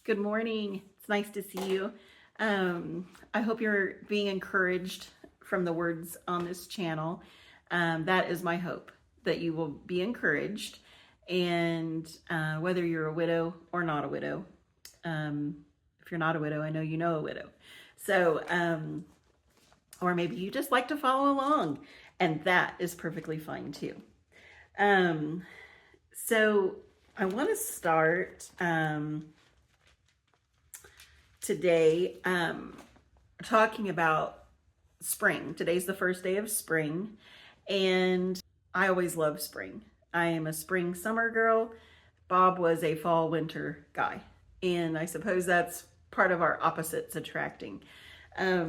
Good morning. It's nice to see you. I hope you're being encouraged from the words on this channel. That is my hope, that you will be encouraged. And whether you're a widow or not a widow, if you're not a widow, I know you know a widow. So, or maybe you just like to follow along, and that is perfectly fine too. So I want to start today talking about spring. Today's the first day of spring, and I always love spring. I am a spring summer girl. Bob was a fall winter guy, and I suppose that's part of our opposites attracting. I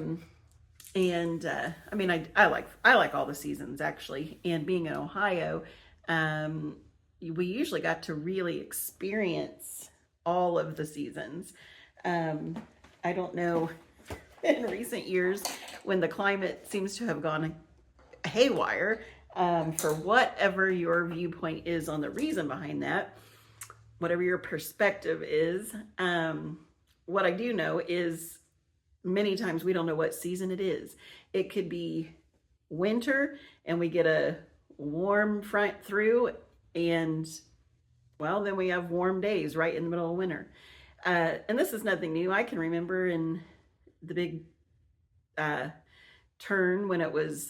mean, I like all the seasons actually, and being in Ohio, we usually got to really experience all of the seasons. I don't know, in recent years when the climate seems to have gone haywire, for whatever your viewpoint is on the reason behind that, whatever your perspective is, what I do know is many times we don't know what season it is. It could be winter and we get a warm front through, and well, then we have warm days right in the middle of winter. And this is nothing new. I can remember in the big turn when it was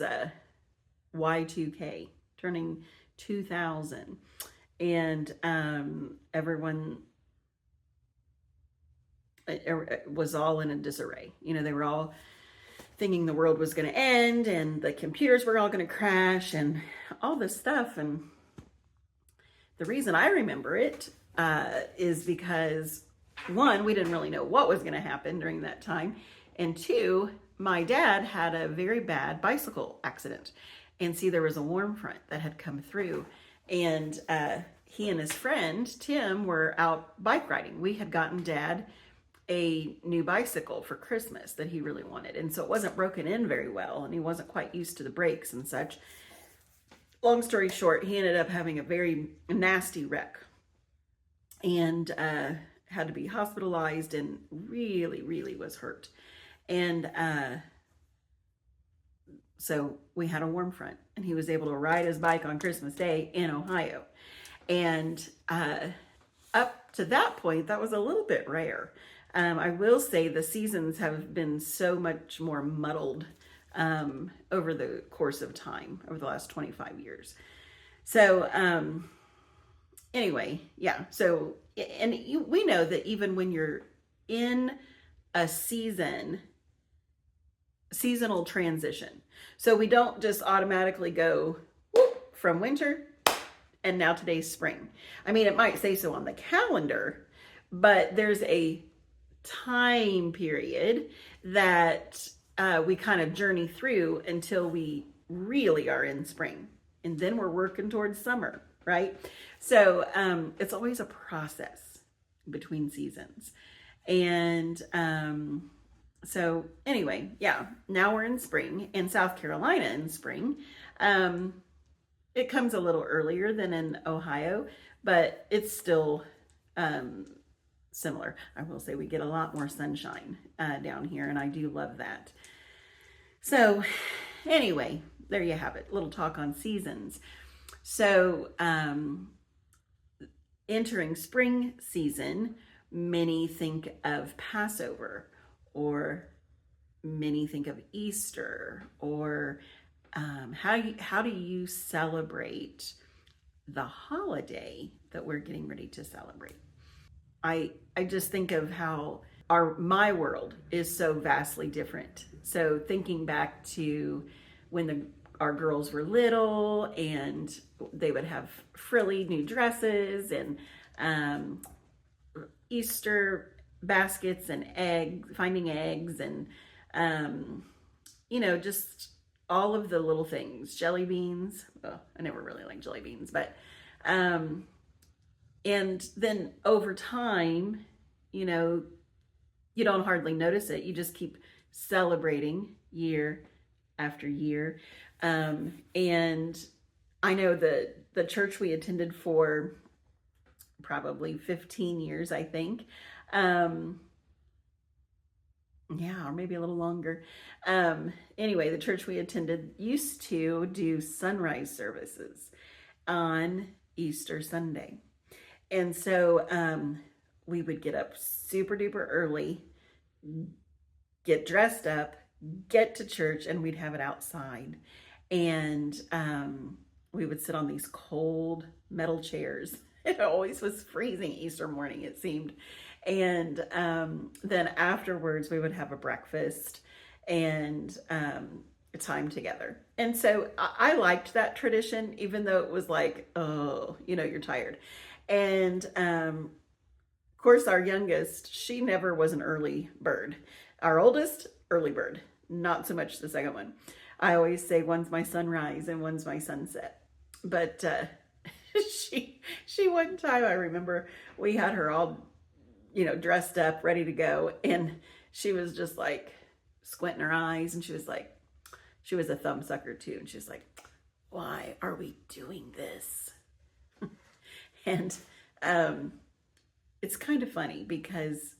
Y2K, turning 2000, and everyone was all in a disarray. You know, they were all thinking the world was going to end and the computers were all going to crash and all this stuff. And the reason I remember it is because, one, we didn't really know what was going to happen during that time. And two, my dad had a very bad bicycle accident. And see, there was a warm front that had come through. And he and his friend, Tim, were out bike riding. We had gotten Dad a new bicycle for Christmas that he really wanted. And so it wasn't broken in very well, and he wasn't quite used to the brakes and such. Long story short, he ended up having a very nasty wreck and had to be hospitalized and really, really was hurt. And so we had a warm front, and he was able to ride his bike on Christmas Day in Ohio. And up to that point, that was a little bit rare. I will say the seasons have been so much more muddled over the course of time, over the last 25 years. So anyway, yeah. So, and we know that even when you're in a seasonal transition, so we don't just automatically go whoop, from winter and now today's spring. I mean, it might say so on the calendar, but there's a time period that we kind of journey through until we really are in spring, and then we're working towards summer, right? So it's always a process between seasons. And so anyway, yeah, now we're in spring in South Carolina. In spring, it comes a little earlier than in Ohio, but it's still similar. I will say we get a lot more sunshine down here, and I do love that. So anyway, there you have it. Little talk on seasons. So entering spring season, many think of Passover, or many think of Easter, or how do you celebrate the holiday that we're getting ready to celebrate? I just think of how my world is so vastly different. So thinking back to when our girls were little, and they would have frilly new dresses and Easter baskets and finding eggs, and just all of the little things, jelly beans. Well, I never really liked jelly beans, but and then over time, you don't hardly notice it. You just keep celebrating year after year. And I know the church we attended for probably 15 years, I think, Um, yeah, or maybe a little longer. Anyway, the church we attended used to do sunrise services on Easter Sunday. And so we would get up super duper early, get dressed up, get to church, and we'd have it outside. And we would sit on these cold metal chairs. It always was freezing Easter morning, it seemed. And then afterwards, we would have a breakfast and time together. And so I liked that tradition, even though it was like, oh, you're tired. And of course, our youngest, she never was an early bird. Our oldest, early bird, not so much the second one. I always say one's my sunrise and one's my sunset. But she one time, I remember we had her all, dressed up, ready to go. And she was just like squinting her eyes. And she was a thumb sucker too. And she was like, why are we doing this? And it's kind of funny because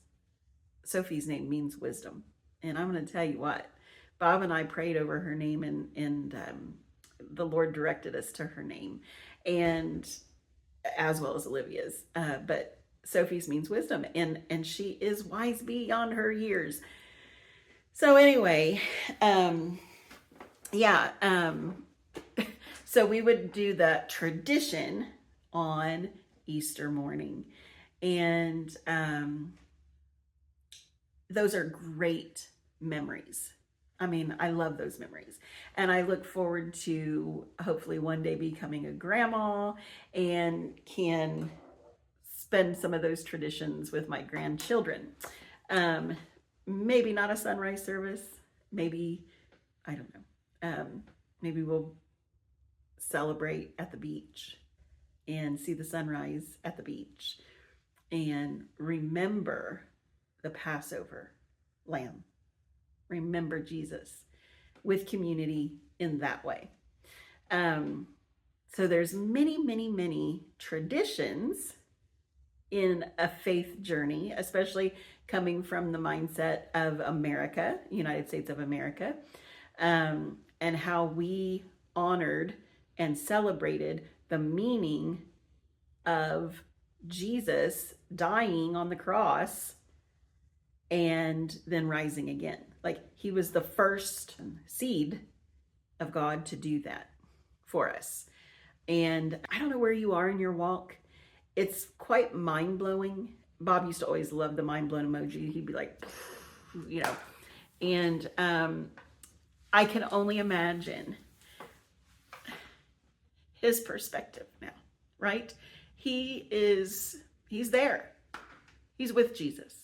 Sophie's name means wisdom. And I'm going to tell you what, Bob and I prayed over her name, and the Lord directed us to her name, and as well as Olivia's. But Sophie's means wisdom, and she is wise beyond her years. So anyway, so we would do the tradition on Easter morning, and those are great memories. I mean, I love those memories. And I look forward to hopefully one day becoming a grandma and can spend some of those traditions with my grandchildren. Maybe not a sunrise service. Maybe, I don't know. Maybe we'll celebrate at the beach and see the sunrise at the beach and remember the Passover lamb. Remember Jesus with community in that way. So there's many, many, many traditions in a faith journey, especially coming from the mindset of America, United States of America, and how we honored and celebrated the meaning of Jesus dying on the cross and then rising again. Like, he was the first seed of God to do that for us. And I don't know where you are in your walk. It's quite mind-blowing. Bob used to always love the mind-blown emoji. He'd be like, and I can only imagine his perspective now, right? He's there. He's with Jesus.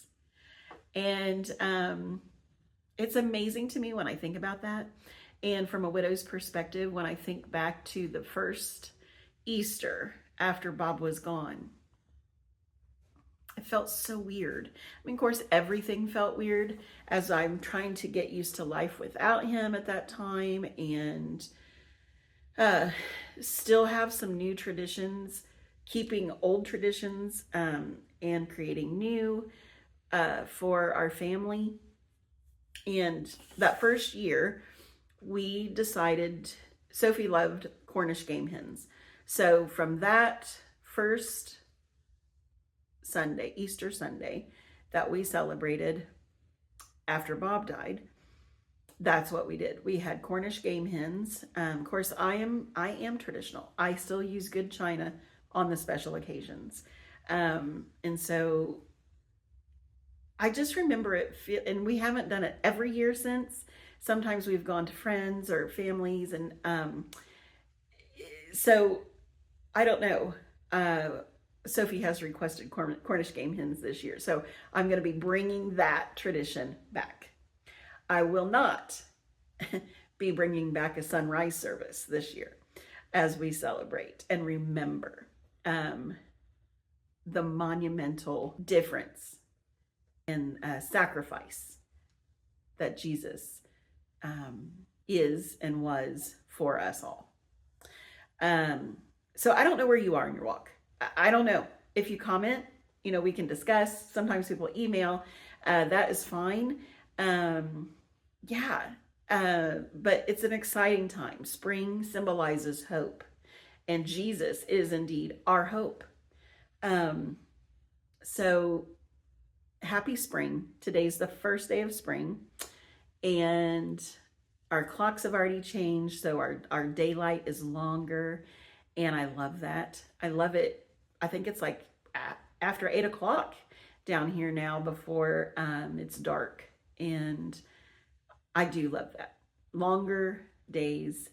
And it's amazing to me when I think about that. And from a widow's perspective, when I think back to the first Easter after Bob was gone, it felt so weird. I mean, of course, everything felt weird as I'm trying to get used to life without him at that time, and still have some new traditions, keeping old traditions and creating new for our family. And that first year, we decided, Sophie loved Cornish game hens. So from that first Sunday, Easter Sunday, that we celebrated after Bob died, that's what we did. We had Cornish game hens. Of course, I am traditional. I still use good china on the special occasions. And so I just remember it, and we haven't done it every year since. Sometimes we've gone to friends or families, and so I don't know. Sophie has requested Cornish game hens this year, so I'm going to be bringing that tradition back. I will not be bringing back a sunrise service this year as we celebrate and remember the monumental difference in sacrifice that Jesus is and was for us all. So I don't know where you are in your walk. I don't know. If you comment, we can discuss. Sometimes people email. That is fine. Yeah. But it's an exciting time. Spring symbolizes hope, and Jesus is indeed our hope. So happy spring. Today's the first day of spring, and our clocks have already changed, so our daylight is longer, and I love that. I love it. I think it's like after 8 o'clock down here now before it's dark, and I do love that. Longer days,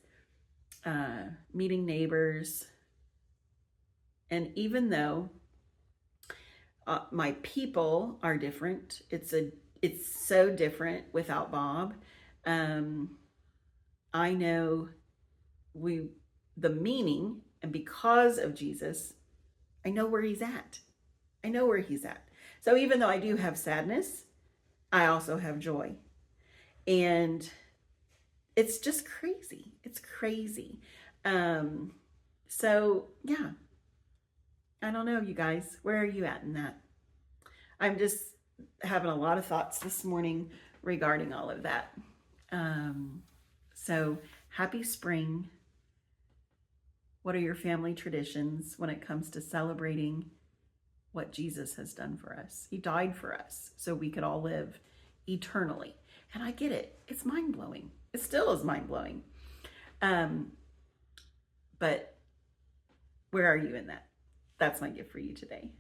meeting neighbors, and even though my people are different, it's so different without Bob. I know the meaning, and because of Jesus, I know where he's at. I know where he's at. So even though I do have sadness, I also have joy. And it's just crazy. It's crazy. So yeah, I don't know, you guys, where are you at in that? I'm just having a lot of thoughts this morning regarding all of that. So happy spring. What are your family traditions when it comes to celebrating what Jesus has done for us? He died for us so we could all live eternally. And I get it. It's mind-blowing. It still is mind-blowing. But where are you in that? That's my gift for you today.